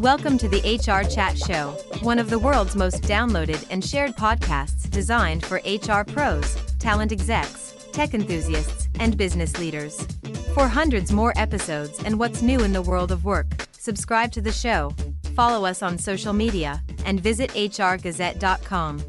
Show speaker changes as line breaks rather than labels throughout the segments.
Welcome to the HR Chat Show, one of the world's most downloaded and shared podcasts designed for HR pros, talent execs, tech enthusiasts, and business leaders. For hundreds more episodes and what's new in the world of work, subscribe to the show, follow us on social media, and visit hrgazette.com.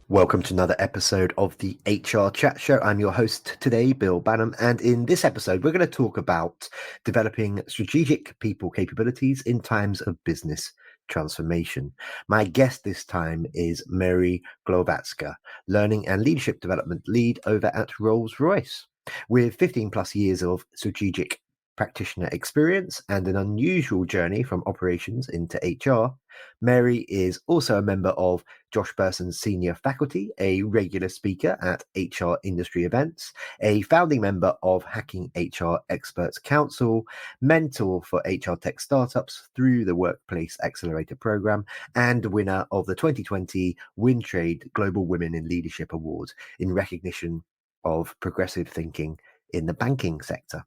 Welcome to another episode of the HR Chat Show. I'm your host today, Bill Banham, and in this episode, we're going to talk about developing strategic people capabilities in times of business transformation. My guest this time is Mary Glowacka, Learning and Leadership Development Lead over at Rolls-Royce. With 15 plus years of strategic practitioner experience and an unusual journey from operations into HR, Mary is also a member of Josh Bersin's senior faculty, a regular speaker at HR industry events, a founding member of Hacking HR Experts Council, mentor for HR tech startups through the Workplace Accelerator program, and winner of the 2020 WinTrade Global Women in Leadership Awards in recognition of progressive thinking in the banking sector.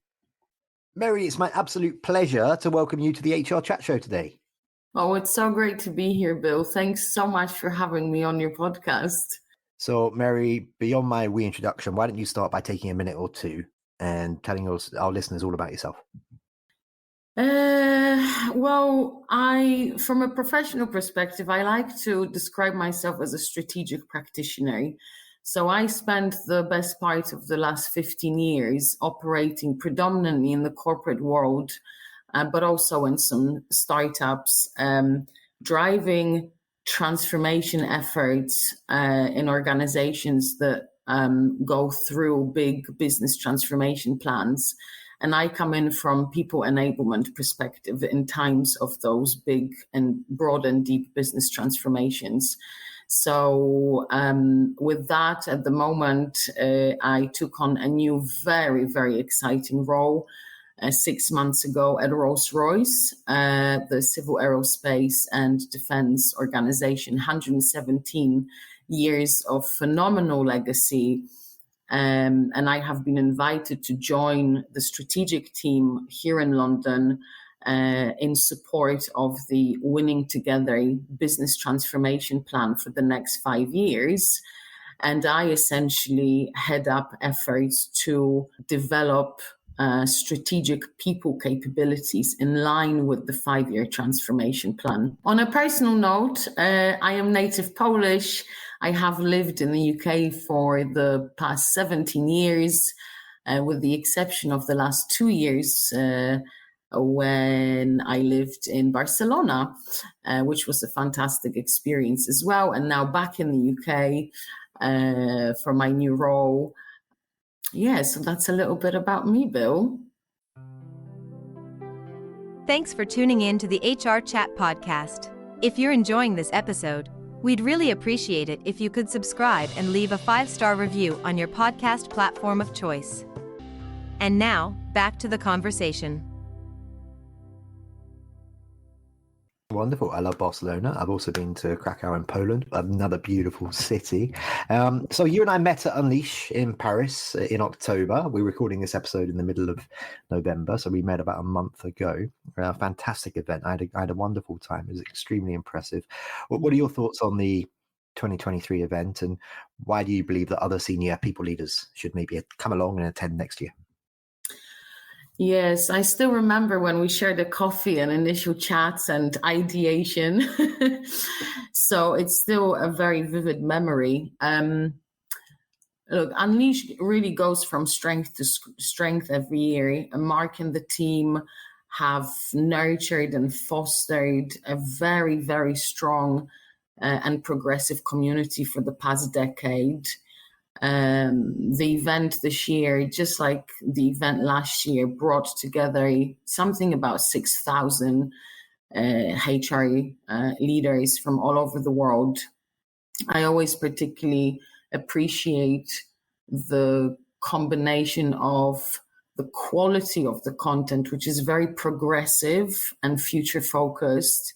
Mary, it's my absolute pleasure to welcome you to the HR Chat Show today.
Oh, it's so great to be here, Bill. Thanks so much for having me on your podcast.
So, Mary, beyond my reintroduction, why don't you start by taking a minute or two and telling our listeners all about yourself?
From a professional perspective, I like to describe myself as a strategic practitioner. So I spent the best part of the last 15 years operating predominantly in the corporate world, but also in some startups, driving transformation efforts in organizations that go through big business transformation plans. And I come in from people enablement perspective in times of those big and broad and deep business transformations. So with that, at the moment, I took on a new, very, very exciting role 6 months ago at Rolls-Royce, the civil aerospace and defense organization, 117 years of phenomenal legacy. And I have been invited to join the strategic team here in London in support of the Winning Together business transformation plan for the next 5 years. And I essentially head up efforts to develop strategic people capabilities in line with the 5-year transformation plan. On a personal note, I am native Polish. I have lived in the UK for the past 17 years, with the exception of the last 2 years when I lived in Barcelona, which was a fantastic experience as well. And now back in the UK for my new role. Yeah, so that's a little bit about me, Bill.
Thanks for tuning in to the HR Chat podcast. If you're enjoying this episode, we'd really appreciate it if you could subscribe and leave a 5-star review on your podcast platform of choice. And now, back to the conversation.
Wonderful. I love Barcelona. I've also been to Krakow in Poland, another beautiful city. So you and I met at Unleash in Paris in October. We're recording this episode in the middle of November, so we met about a month ago. A fantastic event. I had a wonderful time. It was extremely impressive. What are your thoughts on the 2023 event, and why do you believe that other senior people leaders should maybe come along and attend next year?
Yes, I still remember when we shared a coffee and initial chats and ideation. So it's still a very vivid memory. Look, Unleash really goes from strength to strength every year. Mark and the team have nurtured and fostered a very, very strong and progressive community for the past decade. The event this year, just like the event last year, brought together something about 6,000 HR leaders from all over the world. I always particularly appreciate the combination of the quality of the content, which is very progressive and future focused,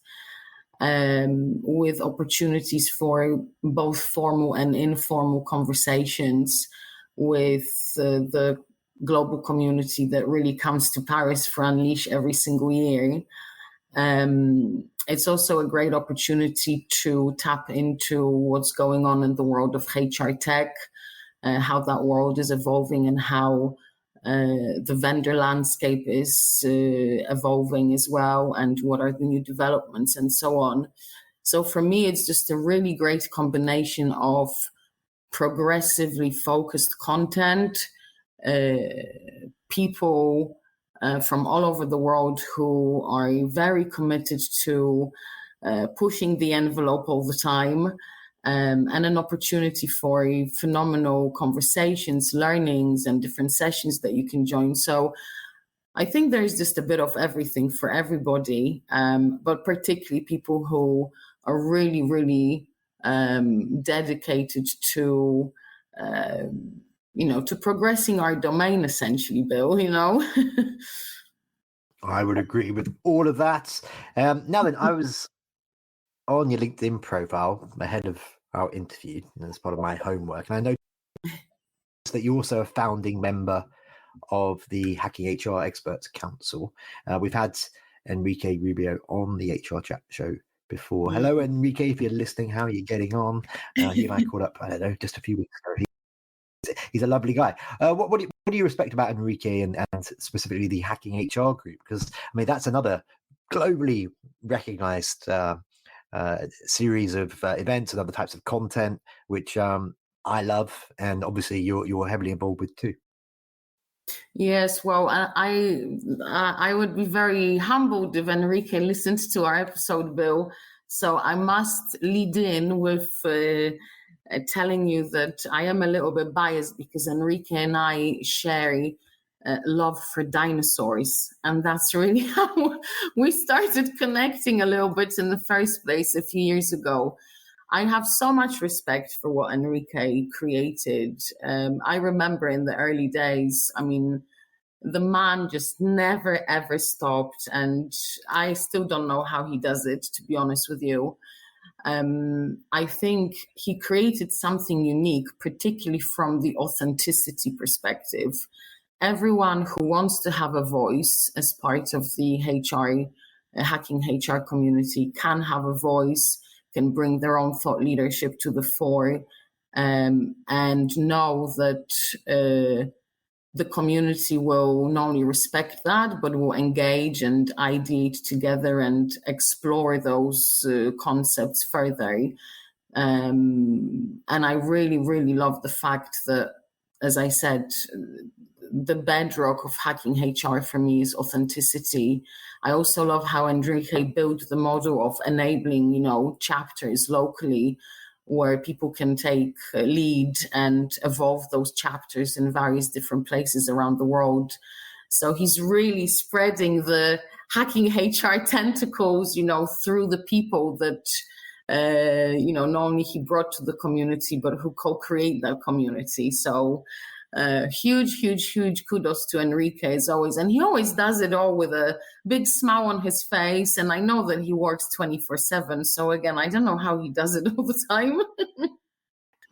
with opportunities for both formal and informal conversations with the global community that really comes to Paris for Unleash every single year. It's also a great opportunity to tap into what's going on in the world of HR tech, how that world is evolving and how the vendor landscape is evolving as well, and what are the new developments and so on. So for me, it's just a really great combination of progressively focused content, people from all over the world who are very committed to pushing the envelope all the time, and an opportunity for phenomenal conversations, learnings, and different sessions that you can join. So I think there's just a bit of everything for everybody, but particularly people who are really, really dedicated to, to progressing our domain, essentially, Bill,
I would agree with all of that. Now then, I was on your LinkedIn profile ahead of our interview as part of my homework, and I noticed that you're also a founding member of the Hacking HR Experts Council. We've had Enrique Rubio on the HRchat show before. Hello, Enrique, if you're listening, how are you getting on? He and I caught up, I don't know, just a few weeks ago. He's a lovely guy. What do you respect about Enrique and specifically the Hacking HR group? Because, I mean, that's another globally recognized series of events and other types of content, which I love, and obviously you're heavily involved with too.
Yes, well, I would be very humbled if Enrique listens to our episode, Bill. So I must lead in with telling you that I am a little bit biased because Enrique and I share love for dinosaurs, and that's really how we started connecting a little bit in the first place a few years ago. I have so much respect for what Enrique created. I remember in the early days, I mean, the man just never, ever stopped. And I still don't know how he does it, to be honest with you. I think he created something unique, particularly from the authenticity perspective. Everyone who wants to have a voice as part of the hacking HR community can have a voice, can bring their own thought leadership to the fore, and know that the community will not only respect that, but will engage and ideate together and explore those concepts further. And I really, really love the fact that, as I said, the bedrock of hacking HR for me is authenticity. I also love how Enrique built the model of enabling, chapters locally where people can take a lead and evolve those chapters in various different places around the world. So he's really spreading the hacking HR tentacles, through the people that, not only he brought to the community, but who co-create that community. So huge kudos to Enrique as always. And he always does it all with a big smile on his face. And I know that he works 24/7. So again, I don't know how he does it all the time.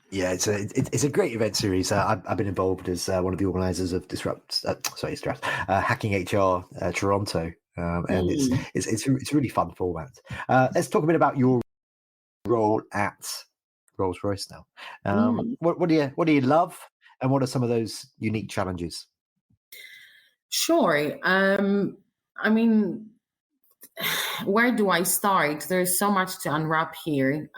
Yeah, it's a great event series. I've been involved as one of the organizers of Hacking HR Toronto, and it's a really fun format. Let's talk a bit about your role at Rolls-Royce now. What do you love, and what are some of those unique challenges?
Sure. I mean, where do I start? There's so much to unwrap here.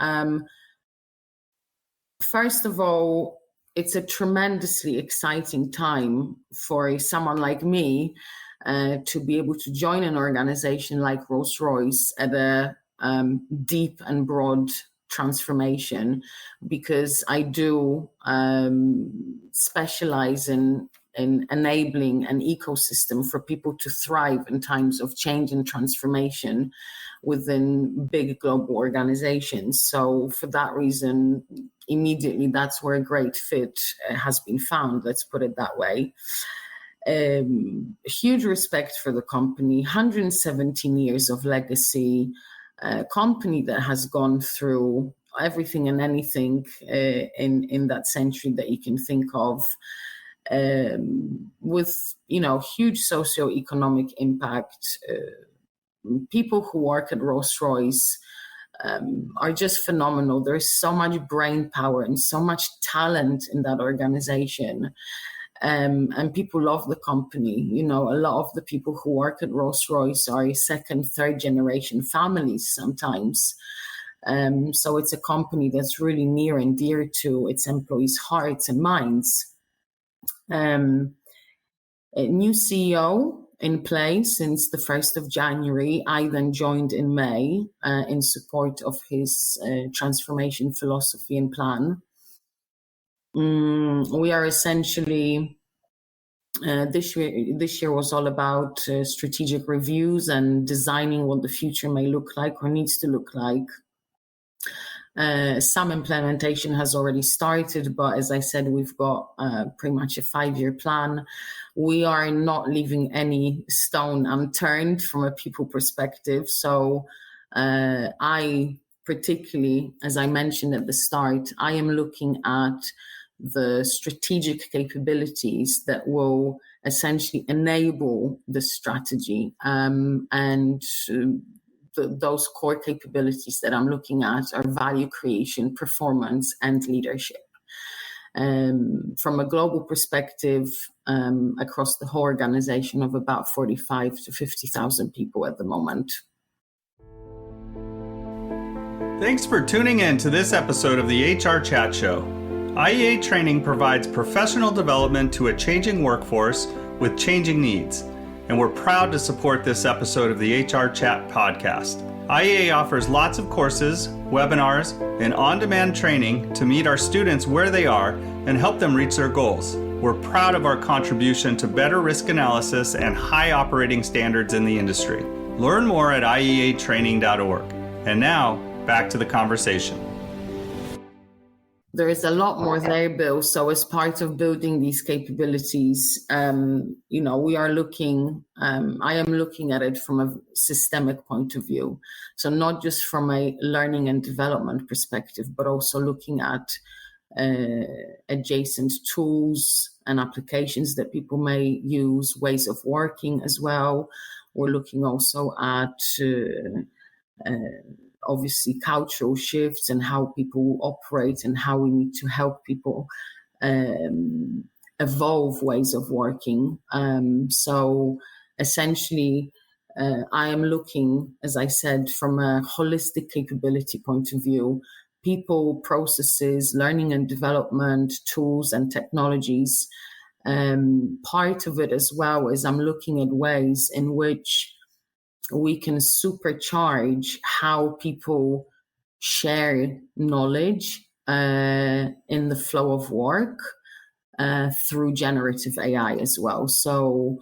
First of all, it's a tremendously exciting time for someone like me to be able to join an organization like Rolls-Royce at a deep and broad transformation, because I do specialize in enabling an ecosystem for people to thrive in times of change and transformation within big global organizations. So for that reason, immediately that's where a great fit has been found, let's put it that way. Huge respect for the company, 117 years of legacy, a company that has gone through everything and anything in that century that you can think of. with, huge socioeconomic impact. People who work at Rolls-Royce are just phenomenal. There's so much brain power and so much talent in that organization. And people love the company. A lot of the people who work at Rolls-Royce are second, third generation families sometimes. So it's a company that's really near and dear to its employees' hearts and minds. A new CEO in place since the 1st of January. I then joined in May in support of his transformation philosophy and plan. We are essentially, this year was all about strategic reviews and designing what the future may look like or needs to look like. Some implementation has already started, but as I said, we've got pretty much a 5-year plan. We are not leaving any stone unturned from a people perspective. So I particularly, as I mentioned at the start, I am looking at the strategic capabilities that will essentially enable the strategy, and those core capabilities that I'm looking at are value creation, performance, and leadership. From a global perspective, across the whole organization of about 45 to 50,000 people at the moment.
Thanks for tuning in to this episode of the HR Chat Show. IEA training provides professional development to a changing workforce with changing needs, and we're proud to support this episode of the HR Chat podcast. IEA offers lots of courses, webinars, and on-demand training to meet our students where they are and help them reach their goals. We're proud of our contribution to better risk analysis and high operating standards in the industry. Learn more at ieatraining.org. And now, back to the conversation.
There is a lot more there, Bill. So as part of building these capabilities, we are looking, I am looking at it from a systemic point of view. So not just from a learning and development perspective, but also looking at adjacent tools and applications that people may use, ways of working as well. We're looking also at obviously cultural shifts and how people operate and how we need to help people evolve ways of working. So essentially, I am looking, as I said, from a holistic capability point of view, people, processes, learning and development, tools and technologies. Part of it as well is I'm looking at ways in which we can supercharge how people share knowledge in the flow of work through generative AI as well. So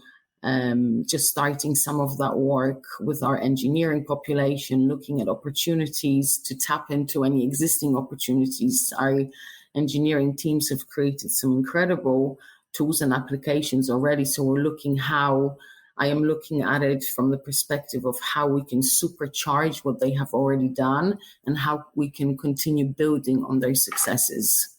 just starting some of that work with our engineering population, looking at opportunities to tap into any existing opportunities. Our engineering teams have created some incredible tools and applications already. So I am looking at it from the perspective of how we can supercharge what they have already done and how we can continue building on their successes.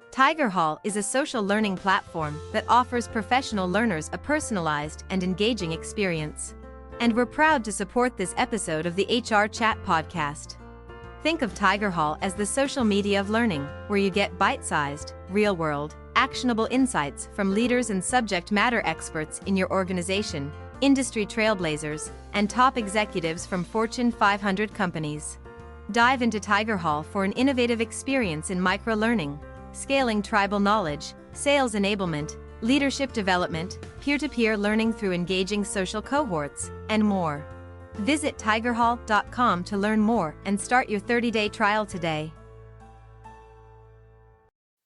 Tiger Hall is a social learning platform that offers professional learners a personalized and engaging experience. And we're proud to support this episode of the HR Chat podcast. Think of Tiger Hall as the social media of learning, where you get bite-sized, real-world, actionable insights from leaders and subject matter experts in your organization, industry trailblazers, and top executives from Fortune 500 companies. Dive into Tiger Hall for an innovative experience in micro-learning, scaling tribal knowledge, sales enablement, leadership development, peer-to-peer learning through engaging social cohorts, and more. Visit tigerhall.com to learn more and start your 30-day trial today.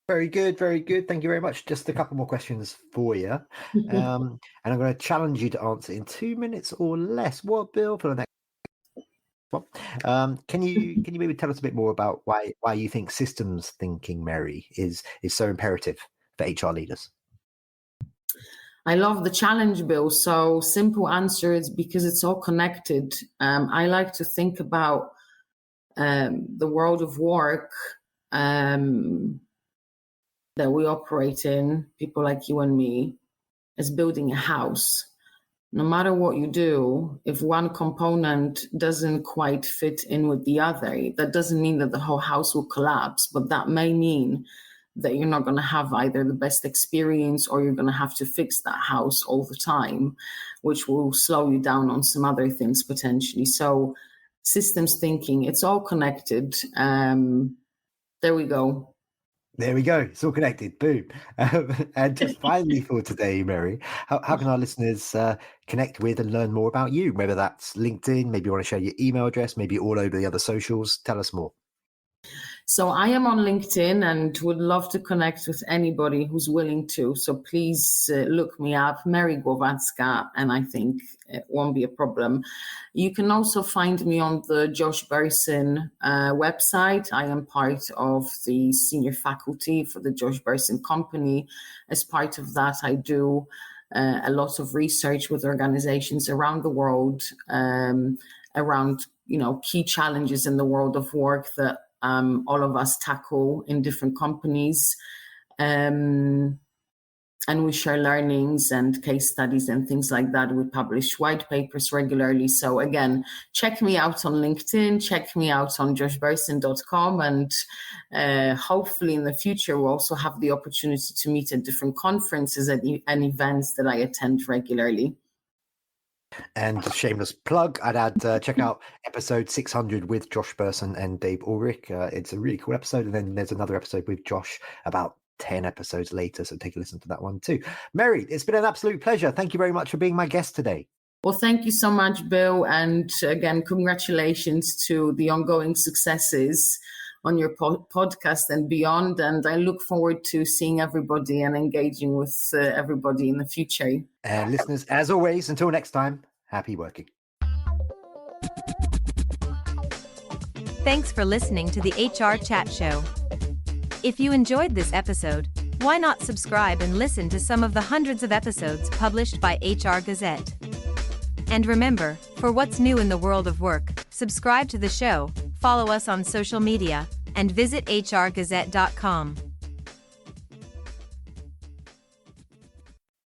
Very good, very good. Thank you very much. Just a couple more questions for you. And I'm going to challenge you to answer in 2 minutes or less. What, Bill, for the next one? Can you maybe tell us a bit more about why you think systems thinking, Mary, is so imperative for HR leaders?
I love the challenge, Bill. So simple answer is because it's all connected. I like to think about the world of work that we operate in, people like you and me, is building a house. No matter what you do, if one component doesn't quite fit in with the other, that doesn't mean that the whole house will collapse, but that may mean that you're not going to have either the best experience or you're going to have to fix that house all the time, which will slow you down on some other things potentially. So systems thinking, it's all connected. There we go.
There we go. It's all connected. Boom. And just finally for today, Mary, how can our listeners connect with and learn more about you? Whether that's LinkedIn, maybe you want to share your email address, maybe all over the other socials. Tell us more.
So I am on LinkedIn and would love to connect with anybody who's willing to. So please look me up, Mary Glowacka, and I think it won't be a problem. You can also find me on the Josh Bersin website. I am part of the senior faculty for the Josh Bersin company. As part of that, I do a lot of research with organizations around the world around, key challenges in the world of work that all of us tackle in different companies. And we share learnings and case studies and things like that. We publish white papers regularly. So again, check me out on LinkedIn, check me out on joshbersin.com, and hopefully in the future we'll also have the opportunity to meet at different conferences and events that I attend regularly.
And a shameless plug, I'd add, check out episode 600 with Josh Bersin and Dave Ulrich. It's a really cool episode. And then there's another episode with Josh about 10 episodes later. So take a listen to that one too. Mary, it's been an absolute pleasure. Thank you very much for being my guest today.
Well, thank you so much, Bill. And again, congratulations to the ongoing successes on your podcast and beyond. And I look forward to seeing everybody and engaging with everybody in the future.
And listeners, as always, until next time, happy working.
Thanks for listening to the HR Chat Show. If you enjoyed this episode, why not subscribe and listen to some of the hundreds of episodes published by HR Gazette? And remember, for what's new in the world of work, subscribe to the show, follow us on social media, and visit hrgazette.com.